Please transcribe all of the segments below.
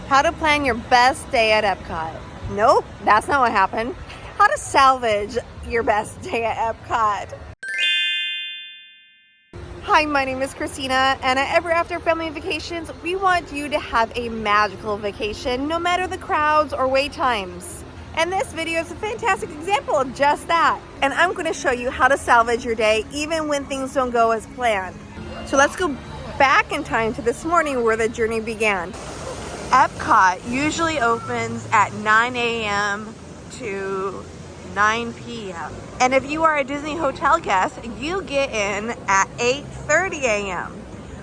How to plan your best day at Epcot. Nope, that's not what happened. How to salvage your best day at Epcot. Hi, my name is Christina, and at Ever After Family Vacations, we want you to have a magical vacation, no matter the crowds or wait times. And this video is a fantastic example of just that. And I'm going to show you how to salvage your day, even when things don't go as planned. So let's go back in time to this morning where the journey began. Epcot usually opens at 9 a.m. to 9 p.m. And if you are a Disney hotel guest, you get in at 8:30 a.m.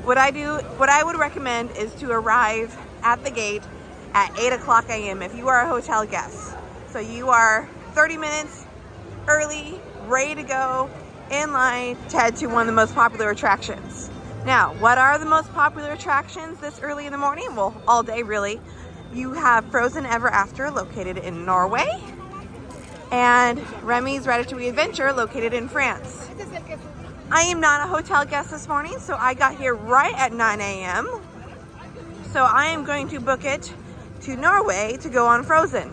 What I would recommend is to arrive at the gate at 8 o'clock a.m. if you are a hotel guest. So you are 30 minutes early, ready to go, in line to head to one of the most popular attractions. Now, what are the most popular attractions this early in the morning? Well, all day really. You have Frozen Ever After, located in Norway, and Remy's Ratatouille Adventure, located in France. I am not a hotel guest this morning, so I got here right at 9 a.m. So I am going to book it to Norway to go on Frozen.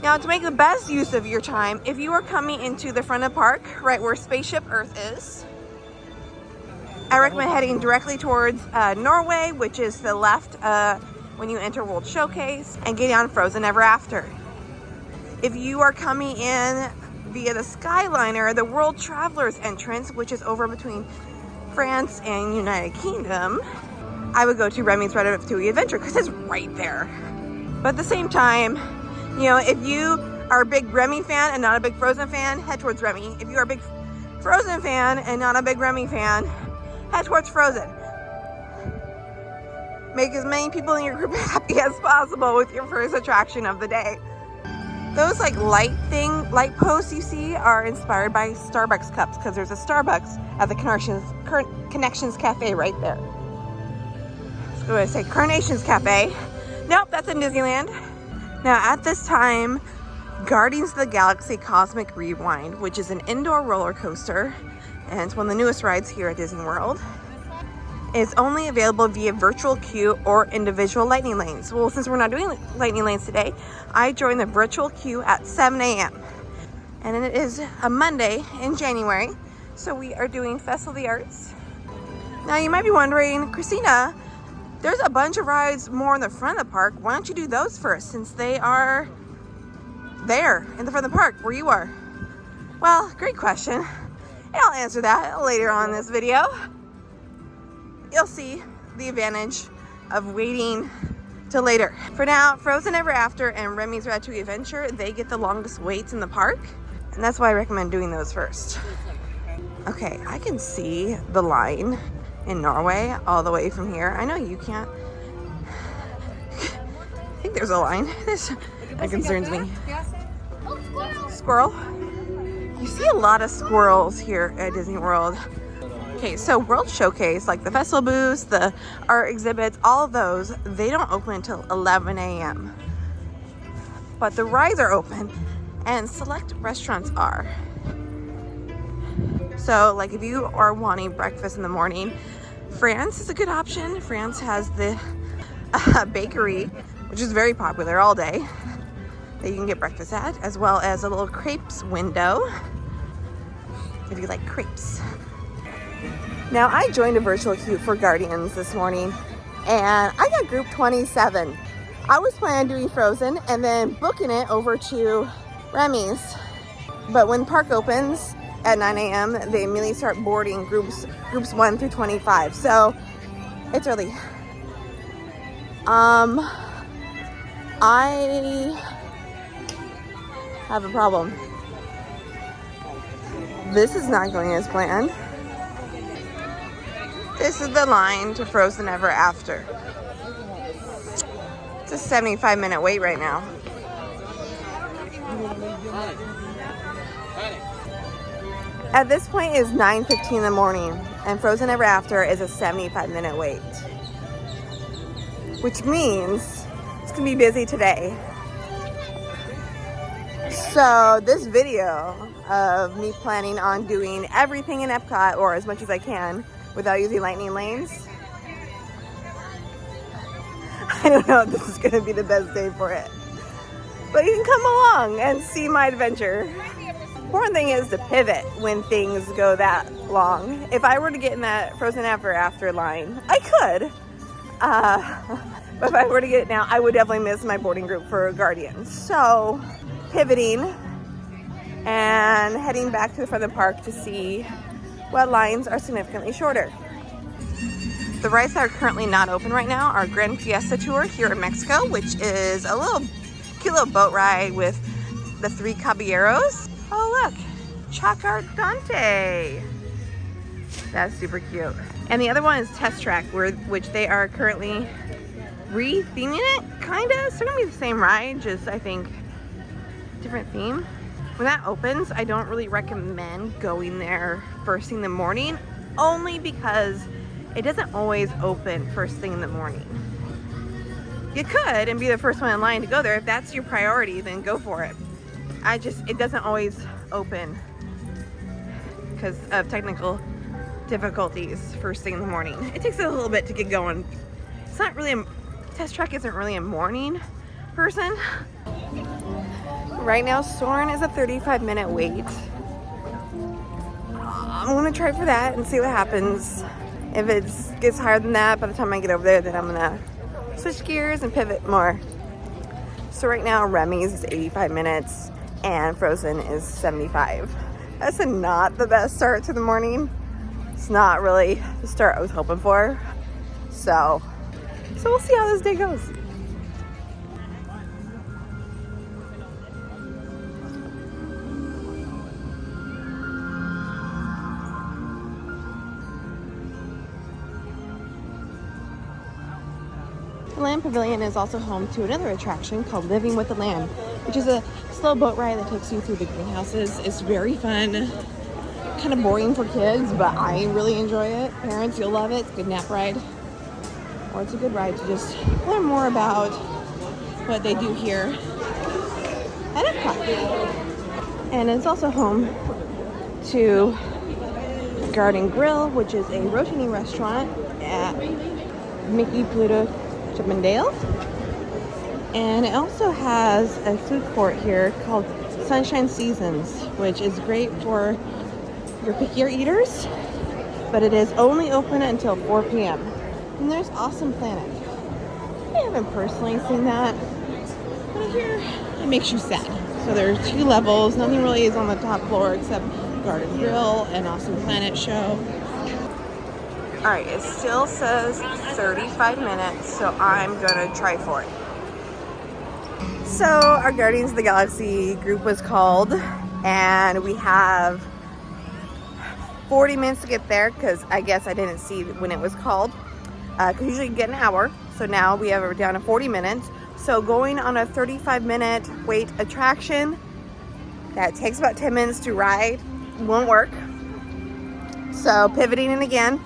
Now, to make the best use of your time, if you are coming into the front of the park, right where Spaceship Earth is, I recommend heading directly towards Norway, which is to the left when you enter World Showcase, and getting on Frozen Ever After. If you are coming in via the Skyliner, the World Travelers entrance, which is over between France and United Kingdom, I would go to Remy's Ratatouille Adventure because it's right there. But at the same time, you know, if you are a big Remy fan and not a big Frozen fan, head towards Remy. If you are a big Frozen fan and not a big Remy fan, head towards Frozen. Make as many people in your group happy as possible with your first attraction of the day. Those like light posts you see are inspired by Starbucks cups because there's a Starbucks at the Connections Cafe right there. So what did I say? Carnations Cafe. Nope, that's in Disneyland. Now at this time, Guardians of the Galaxy Cosmic Rewind, which is an indoor roller coaster, and it's one of the newest rides here at Disney World, is only available via virtual queue or individual lightning lanes. Well, since we're not doing lightning lanes today, I joined the virtual queue at 7 a.m. And it is a Monday in January, so we are doing Festival of the Arts. Now you might be wondering, Christina, there's a bunch of rides more in the front of the park. Why don't you do those first, since they are there in the front of the park where you are? Well, great question. And I'll answer that later on in this video. You'll see the advantage of waiting till later. For now, Frozen Ever After and Remy's Ratatouille Adventure, they get the longest waits in the park, and that's why I recommend doing those first. Okay, I can see the line in Norway all the way from here. I know you can't. I think there's a line. That concerns me. Squirrel. You see a lot of squirrels here at Disney World. Okay, so World Showcase, like the festival booths, the art exhibits, all of those, they don't open until 11 a.m. But the rides are open and select restaurants are. So like if you are wanting breakfast in the morning, France is a good option. France has the bakery, which is very popular all day, that you can get breakfast at, as well as a little crepes window if you like crepes. Now, I joined a virtual queue for Guardians this morning, and I got group 27. I was planning on doing Frozen and then booking it over to Remy's. But when the park opens at 9 a.m., they immediately start boarding groups 1 through 25. So it's early. I have a problem. This is not going as planned. This is the line to Frozen Ever After. It's a 75-minute wait right now. At this point it's 9:15 in the morning, and Frozen Ever After is a 75-minute wait. Which means it's gonna be busy today. So this video of me planning on doing everything in Epcot, or as much as I can, without using lightning lanes, I don't know if this is gonna be the best day for it. But you can come along and see my adventure. Important thing is to pivot when things go that long. If I were to get in that Frozen Ever After line, I could. But if I were to get it now, I would definitely miss my boarding group for Guardians. So, pivoting and heading back to the front of the park to see what lines are significantly shorter. The rides that are currently not open right now are Grand Fiesta Tour here in Mexico, which is a cute little boat ride with the 3 caballeros. Oh look, Chacart Dante. That's super cute. And the other one is Test Track, which they are currently re-theming it, kinda. It's gonna be the same ride, just I think different theme. When that opens, I don't really recommend going there first thing in the morning, only because it doesn't always open first thing in the morning. You could and be the first one in line to go there. If that's your priority, then go for it. It doesn't always open because of technical difficulties first thing in the morning. It takes a little bit to get going. It's not really Test Track isn't really a morning person. Right now, Soarin' is a 35-minute wait. I'm gonna try for that and see what happens. If it gets higher than that, by the time I get over there, then I'm gonna switch gears and pivot more. So right now, Remy's is 85 minutes and Frozen is 75. That's not the best start to the morning. It's not really the start I was hoping for. So we'll see how this day goes. The Land Pavilion is also home to another attraction called Living with the Land, which is a slow boat ride that takes you through the greenhouses. It's very fun, kind of boring for kids, but I really enjoy it. Parents, you'll love it. It's a good nap ride, or it's a good ride to just learn more about what they do here at Epcot. And it's also home to Garden Grill, which is a rotating restaurant at Mickey Pluto Chippendales. And it also has a food court here called Sunshine Seasons, which is great for your pickier eaters, but it is only open until 4 p.m. And there's Awesome Planet. I haven't personally seen that, but here it makes you sad. So there's 2 levels. Nothing really is on the top floor except Garden Grill and Awesome Planet show. All right, it still says 35 minutes, so I'm gonna try for it. So our Guardians of the Galaxy group was called, and we have 40 minutes to get there, because I guess I didn't see when it was called, because usually you get an hour. So now we have it down to 40 minutes. So going on a 35-minute wait attraction that takes about 10 minutes to ride won't work. So pivoting in again.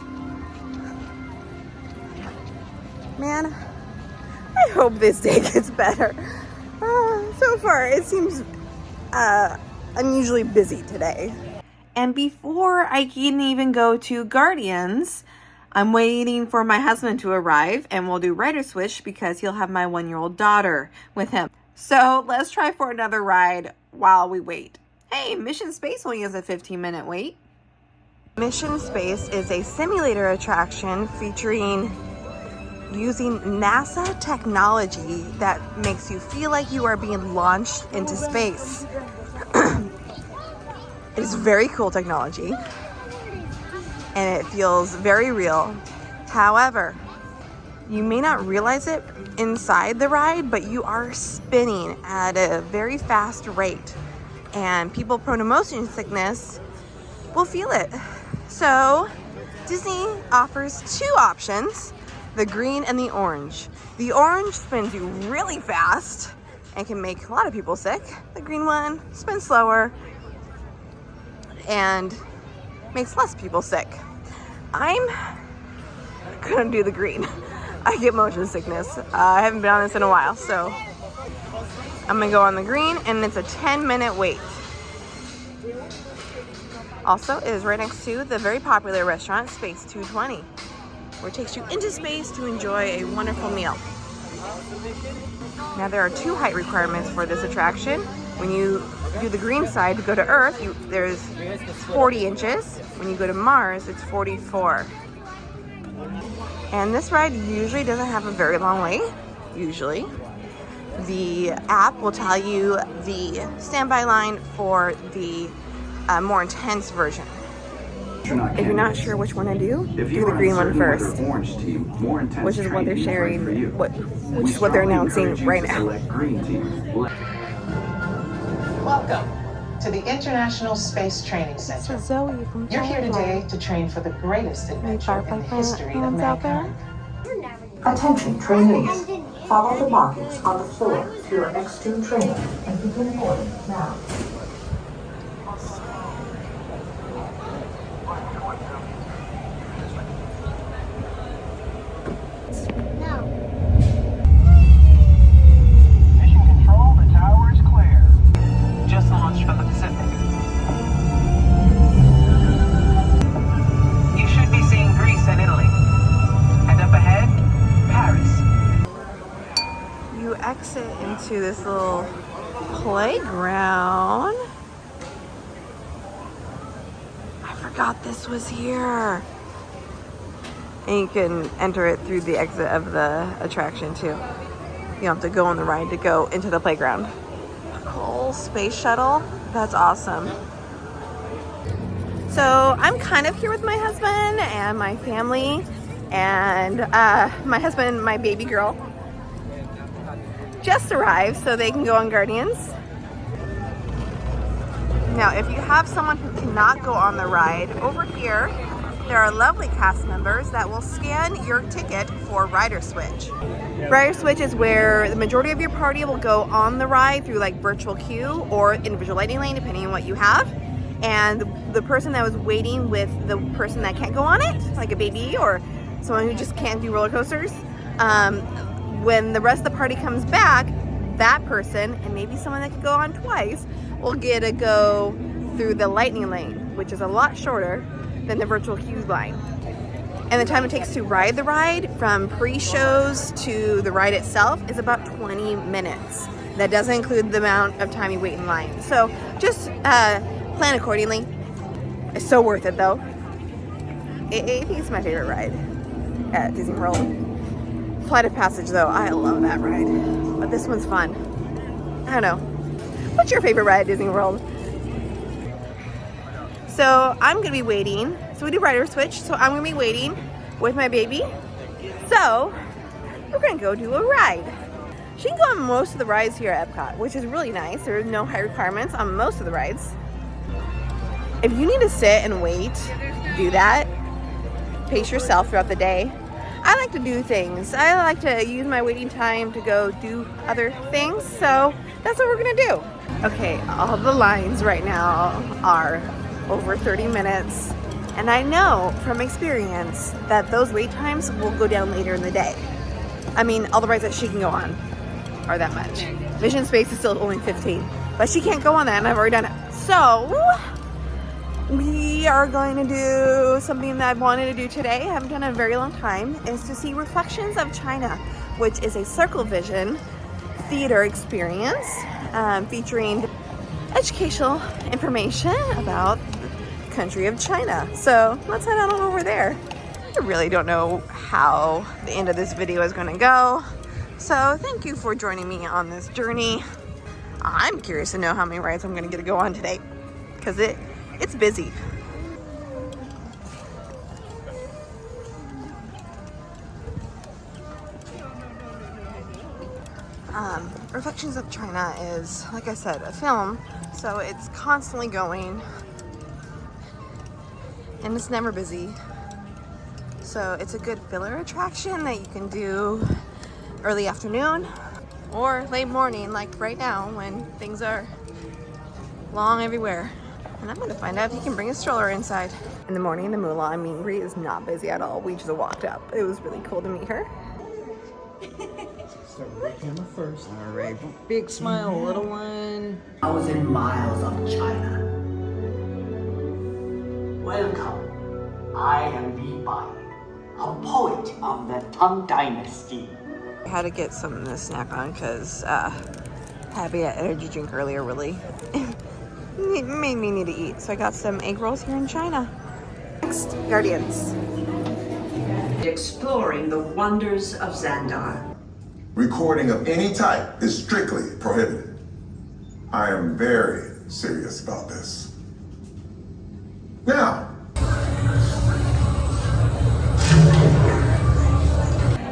Man, I hope this day gets better. So far, it seems unusually busy today. And before I can even go to Guardians, I'm waiting for my husband to arrive, and we'll do rider switch because he'll have my 1-year-old daughter with him. So let's try for another ride while we wait. Hey, Mission Space only has a 15-minute wait. Mission Space is a simulator attraction featuring using NASA technology that makes you feel like you are being launched into space. It is very cool technology, and it feels very real. However, you may not realize it inside the ride, but you are spinning at a very fast rate, and people prone to motion sickness will feel it. So Disney offers 2 options, the green and the orange. The orange spins you really fast and can make a lot of people sick. The green one spins slower and makes less people sick. I'm gonna do the green. I get motion sickness. I haven't been on this in a while, so I'm gonna go on the green, and it's a 10-minute wait. Also, it is right next to the very popular restaurant, Space 220, where it takes you into space to enjoy a wonderful meal. Now there are 2 height requirements for this attraction. When you do the green side to go to Earth, there's 40 inches. When you go to Mars, it's 44. And this ride usually doesn't have a very long wait, usually. The app will tell you the standby line for the more intense version. If you're not sure which one to do the green one first, which is what they're sharing, which is what they're announcing right now. Welcome to the International Space Training Center. Zoe from You're here today to train for the greatest adventure in the history of mankind. Attention trainees, follow the markings on the floor to your X2 training and begin boarding now. Mission control, the tower is clear. Just launched from the Pacific. You should be seeing Greece and Italy. And up ahead, Paris. You exit into this little playground. I forgot this was here. And you can enter it through the exit of the attraction too. You don't have to go on the ride to go into the playground. A cool space shuttle. That's awesome. So I'm kind of here with my husband and my family, and my husband and my baby girl just arrived so they can go on Guardians. Now, if you have someone who cannot go on the ride, over here there are lovely cast members that will scan your ticket for Rider Switch. Rider Switch is where the majority of your party will go on the ride through like virtual queue or individual lighting lane, depending on what you have. And the person that was waiting with the person that can't go on it, like a baby or someone who just can't do roller coasters, when the rest of the party comes back, that person, and maybe someone that could go on twice, will get to go through the lightning lane, which is a lot shorter than the virtual queue line. And the time it takes to ride the ride from pre-shows to the ride itself is about 20 minutes. That doesn't include the amount of time you wait in line. So just plan accordingly. It's so worth it though. I think it's my favorite ride at Disney World. Flight of Passage though, I love that ride. But this one's fun. I don't know. What's your favorite ride at Disney World? So I'm gonna be waiting. So we do Rider Switch. So I'm gonna be waiting with my baby. So we're gonna go do a ride. She can go on most of the rides here at Epcot, which is really nice. There are no height requirements on most of the rides. If you need to sit and wait, do that. Pace yourself throughout the day. I like to do things. I like to use my waiting time to go do other things. So that's what we're gonna do. Okay, all the lines right now are over 30 minutes. And I know from experience that those wait times will go down later in the day. I mean, all the rides that she can go on are that much. Mission Space is still only 15, but she can't go on that and I've already done it. So we are going to do something that I've wanted to do today, I haven't done in a very long time, is to see Reflections of China, which is a Circle Vision theater experience featuring educational information about the country of China. So let's head on over there. I really don't know how the end of this video is going to go. So thank you for joining me on this journey. I'm curious to know how many rides I'm going to get to go on today because it's busy. Reflections of China is, like I said, a film, so it's constantly going and it's never busy. So it's a good filler attraction that you can do early afternoon or late morning, like right now when things are long everywhere. And I'm gonna find out if you can bring a stroller inside. In the morning, the Mulan meet and greet is not busy at all. We just walked up. It was really cool to meet her. Start with the camera first. All right, big smile, little one. 1,000 miles of China. Welcome. I am Li Bai, a poet of the Tang Dynasty. I had to get something to snack on because having an energy drink earlier really made me need to eat. So I got some egg rolls here in China. Next, Guardians. Exploring the wonders of Xandar. Recording of any type is strictly prohibited. I am very serious about this. Now,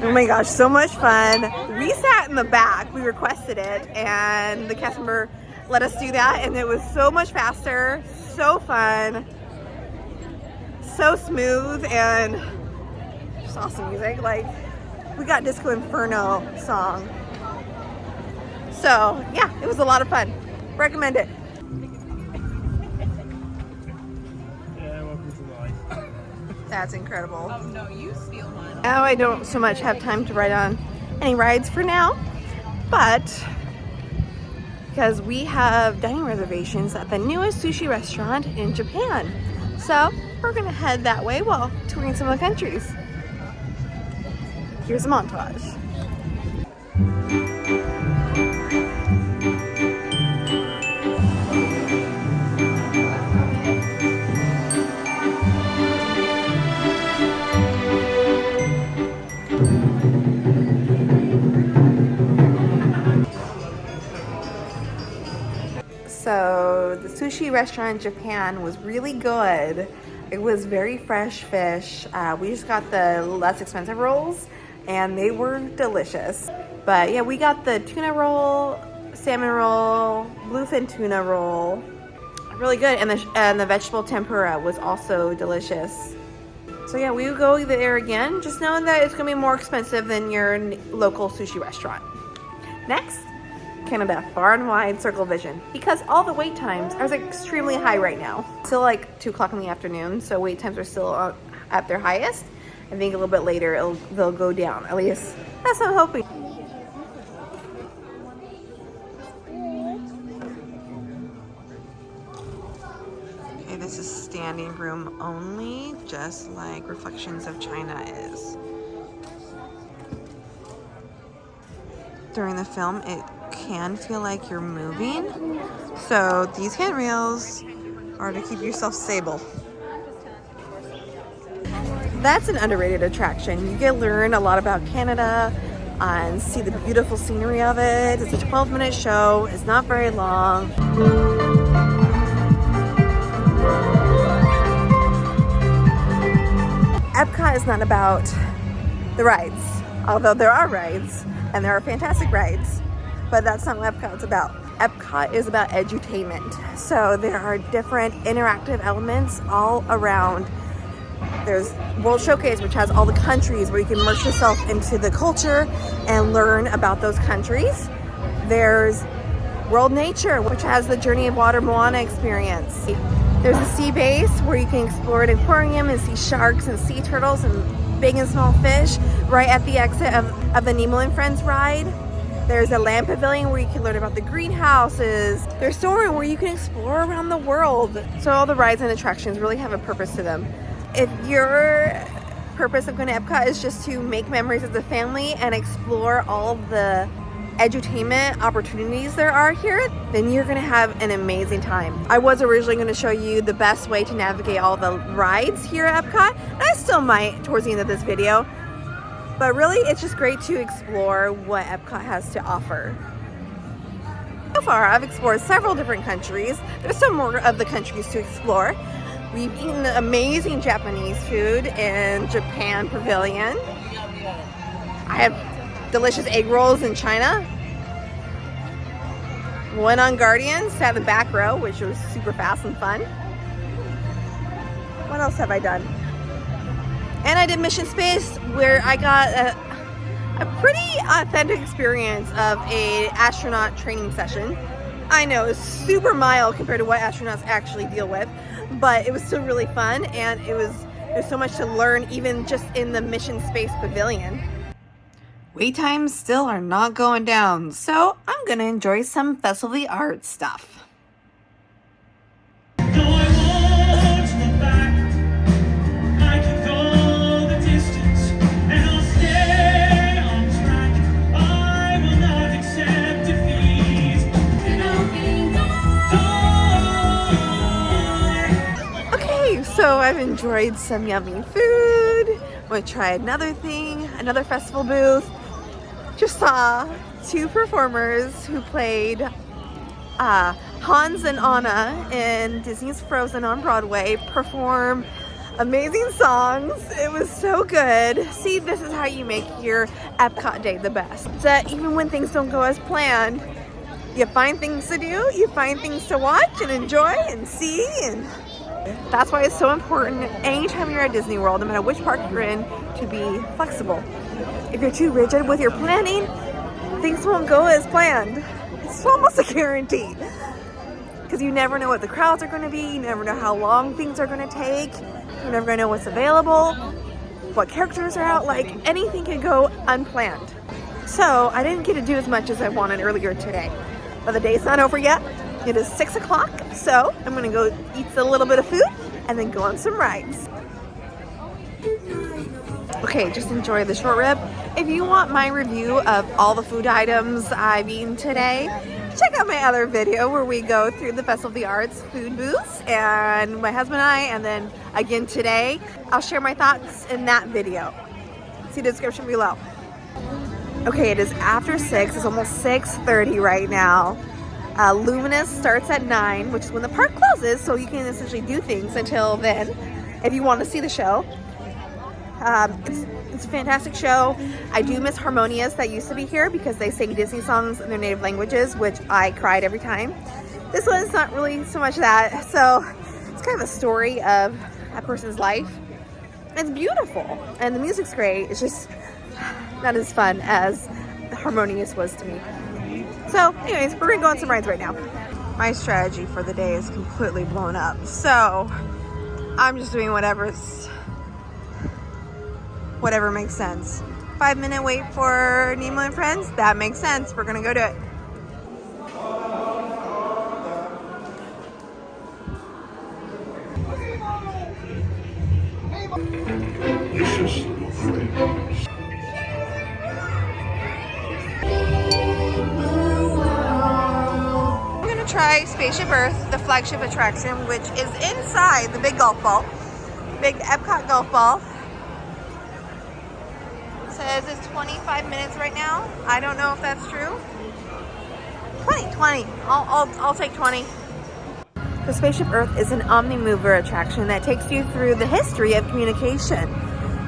oh my gosh, so much fun. We sat in the back, we requested it, and the cast member let us do that, and it was so much faster, so fun, so smooth, and just awesome music. Like, we got Disco Inferno song. So yeah, it was a lot of fun. Recommend it. Yeah, welcome to life. That's incredible. Oh no, you steal mine. Now I don't so much have time to ride on any rides for now, but because we have dining reservations at the newest sushi restaurant in Japan. So we're gonna head that way while touring some of the countries. Here's a montage. So the sushi restaurant in Japan was really good. It was very fresh fish. We just got the less expensive rolls and they were delicious. But yeah, we got the tuna roll, salmon roll, bluefin tuna roll. Really good. And the vegetable tempura was also delicious. So yeah, we will go there again. Just knowing that it's gonna be more expensive than your local sushi restaurant. Next, Canada Far and Wide Circle Vision, because all the wait times are extremely high right now. Still like 2 o'clock in the afternoon, so wait times are still at their highest. I think a little bit later they'll go down. At least that's what I'm hoping. Okay, this is standing room only, just like Reflections of China is. During the film, it can feel like you're moving. So these handrails are to keep yourself stable. That's an underrated attraction. You get to learn a lot about Canada and see the beautiful scenery of it. It's a 12-minute show. It's not very long. Epcot is not about the rides, although there are rides. And there are fantastic rides, but that's not what Epcot's about. Epcot is about edutainment. So there are different interactive elements all around. There's World Showcase, which has all the countries where you can immerse yourself into the culture and learn about those countries. There's World Nature, which has the Journey of Water Moana experience. There's a sea base where you can explore an aquarium and see sharks and sea turtles and big and small fish right at the exit of the Nemo and Friends ride. There's a land pavilion where you can learn about the greenhouses. There's Soarin' where you can explore around the world. So all the rides and attractions really have a purpose to them. If your purpose of going to Epcot is just to make memories as a family and explore all the edutainment opportunities there are here, then you're going to have an amazing time. I was originally going to show you the best way to navigate all the rides here at Epcot, and I still might towards the end of this video, but really it's just great to explore what Epcot has to offer. So far I've explored several different countries. There's some more of the countries to explore. We've eaten amazing Japanese food in Japan Pavilion. I have delicious egg rolls in China. Went on Guardians, sat in the back row, which was super fast and fun. What else have I done? And I did Mission Space, where I got a pretty authentic experience of a astronaut training session. I know it's super mild compared to what astronauts actually deal with, but it was still really fun, and there's so much to learn even just in the Mission Space Pavilion. Wait times still are not going down, so I'm gonna enjoy some Festival of the Arts stuff. So I've enjoyed some yummy food. I'm gonna try another thing, another festival booth. Just saw two performers who played Hans and Anna in Disney's Frozen on Broadway perform amazing songs. It was so good. See, this is how you make your Epcot day the best. That even when things don't go as planned, you find things to do, you find things to watch and enjoy and see, and that's why it's so important anytime you're at Disney World, no matter which park you're in, to be flexible. If you're too rigid with your planning, things won't go as planned. It's almost a guarantee. Because you never know what the crowds are going to be, you never know how long things are going to take, you're never going to know what's available, what characters are out, like anything can go unplanned. So I didn't get to do as much as I wanted earlier today. But the day's not over yet. It is 6 o'clock, so I'm gonna go eat a little bit of food and then go on some rides. Okay, just enjoy the short rib. If you want my review of all the food items I've eaten today, check out my other video where we go through the Festival of the Arts food booths and my husband and I, and then again today, I'll share my thoughts in that video. See the description below. Okay, it is after 6, it's almost 6:30 right now. Luminous starts at 9, which is when the park closes, so you can essentially do things until then if you want to see the show. It's a fantastic show. I do miss Harmonious that used to be here because they sing Disney songs in their native languages, which I cried every time. This one's not really so much that, so it's kind of a story of a person's life. It's beautiful and the music's great. It's just not as fun as Harmonious was to me. So anyways, we're gonna go on some rides right now. My strategy for the day is completely blown up. So I'm just doing whatever makes sense. 5-minute wait for Nemo and Friends, that makes sense. We're gonna go do it. Try Spaceship Earth, the flagship attraction, which is inside the big golf ball, big Epcot golf ball. It says it's 25 minutes right now. I don't know if that's true. 20. I'll take 20. The Spaceship Earth is an omni-mover attraction that takes you through the history of communication,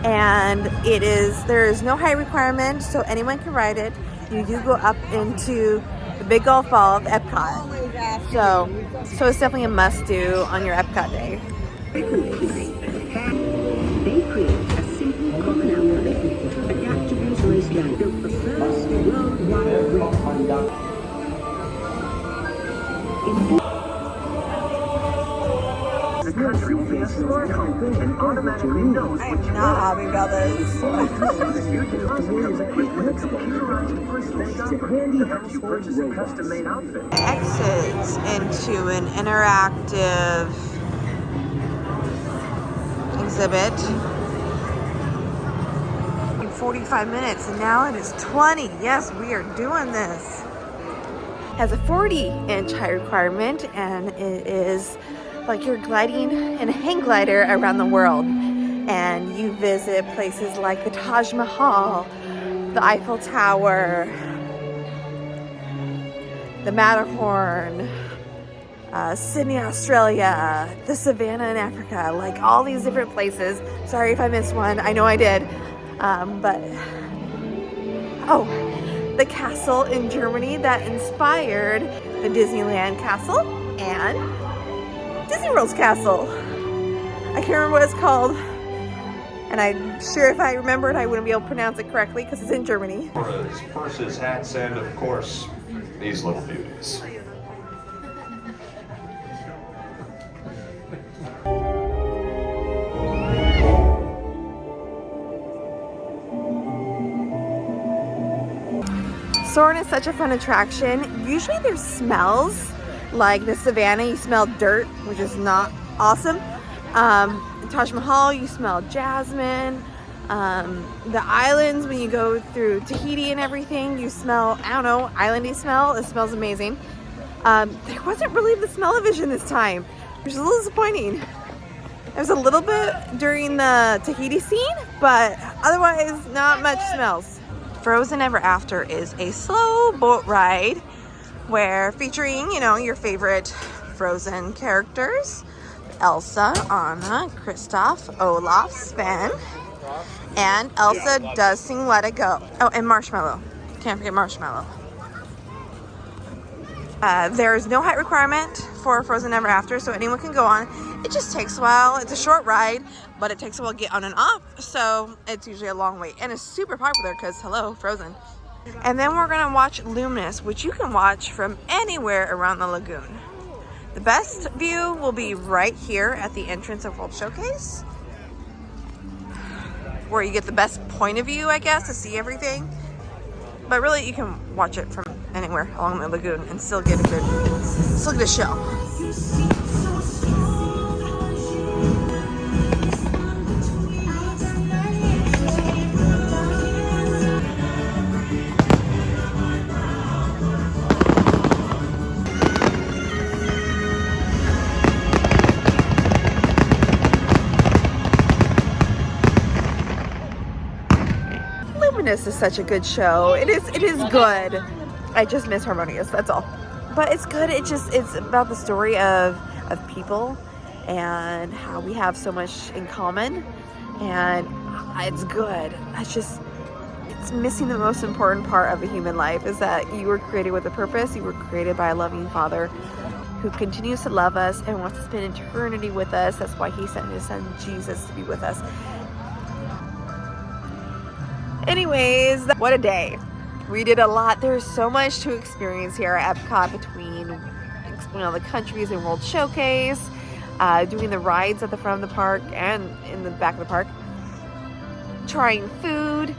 and there is no height requirement, so anyone can ride it. You do go up into the big golf ball of Epcot. So it's definitely a must-do on your Epcot day. They create a simple coconut product, adaptable wasteland built the first worldwide the country will be a smart home and automatically knows I am not happy about this. Exits into an interactive exhibit. 45 minutes and now it is 20. Yes, we are doing this. It has a 40-inch height requirement and it is like you're gliding in a hang glider around the world, and you visit places like the Taj Mahal, the Eiffel Tower, the Matterhorn, Sydney, Australia, the Savannah in Africa, like all these different places. Sorry if I missed one, I know I did. The castle in Germany that inspired the Disneyland castle and Disney World's castle. I can't remember what it's called, and I'm sure if I remembered I wouldn't be able to pronounce it correctly because it's in Germany. Purses, hats, and of course, these little beauties. Soarin' is such a fun attraction. Usually there's smells, like the Savannah, you smell dirt, which is not awesome. Taj Mahal, you smell jasmine. The islands, when you go through Tahiti and everything, you smell, I don't know, islandy smell. It smells amazing. There wasn't really the smell-o-vision this time, which is a little disappointing. There's a little bit during the Tahiti scene, but otherwise not much smells. Frozen Ever After is a slow boat ride where featuring, you know, your favorite Frozen characters. Elsa, Anna, Kristoff, Olaf, Sven, and Elsa does sing Let It Go. Oh, and Marshmallow. Can't forget Marshmallow. There's no height requirement for Frozen Ever After, so anyone can go on. It just takes a while. It's a short ride, but it takes a while to get on and off, so it's usually a long wait. And it's super popular because, hello, Frozen. And then we're gonna watch Luminous, which you can watch from anywhere around the lagoon. The best view will be right here at the entrance of World Showcase, where you get the best point of view, I guess, to see everything. But really, you can watch it from anywhere along the lagoon and still get a show. Luminous is such a good show. It is good. I just miss Harmonious, that's all. But it's good. It's about the story of people and how we have so much in common, and it's good. It's missing the most important part of a human life, is that you were created with a purpose. You were created by a loving Father who continues to love us and wants to spend eternity with us. That's why he sent his son Jesus to be with us. Anyways, what a day. We did a lot. There's so much to experience here at Epcot, between exploring all the countries and World Showcase, doing the rides at the front of the park and in the back of the park, trying food,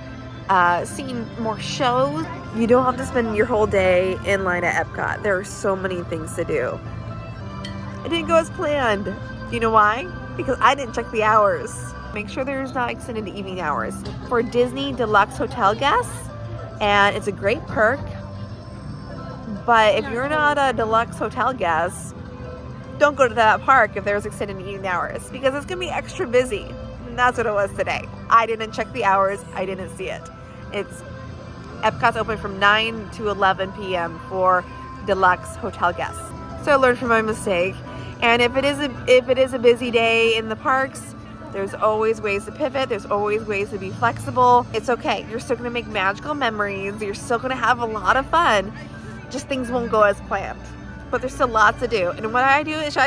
seeing more shows. You don't have to spend your whole day in line at Epcot. There are so many things to do. It didn't go as planned. You know why? Because I didn't check the hours. Make sure there's not extended evening hours for Disney Deluxe Hotel guests, and it's a great perk. But if you're not a Deluxe Hotel guest, don't go to that park if there's extended evening hours, because it's gonna be extra busy. And that's what it was today. I didn't check the hours. I didn't see it. Epcot's open from 9 to 11 p.m. for Deluxe Hotel guests. So I learned from my mistake. And if it is a busy day in the parks, there's always ways to pivot. There's always ways to be flexible. It's okay. You're still gonna make magical memories. You're still gonna have a lot of fun. Just things won't go as planned. But there's still lots to do. And what I do is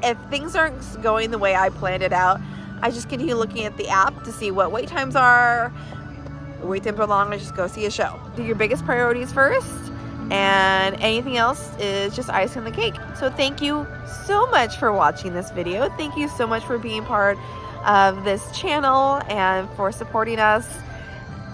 if things aren't going the way I planned it out, I just continue looking at the app to see what wait times are. Wait times are long, I just go see a show. Do your biggest priorities first, and anything else is just icing on the cake. So thank you so much for watching this video. Thank you so much for being part of this channel and for supporting us.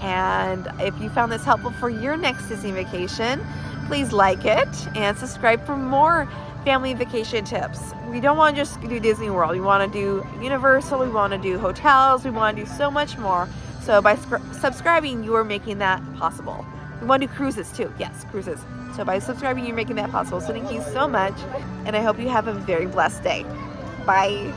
And if you found this helpful for your next Disney vacation, please like it and subscribe for more family vacation tips. We don't want to just do Disney World. We want to do Universal. We want to do hotels. We want to do so much more. So by subscribing, you are making that possible. We want to do cruises too. Yes, cruises. So by subscribing, you're making that possible. So thank you so much. And I hope you have a very blessed day. Bye.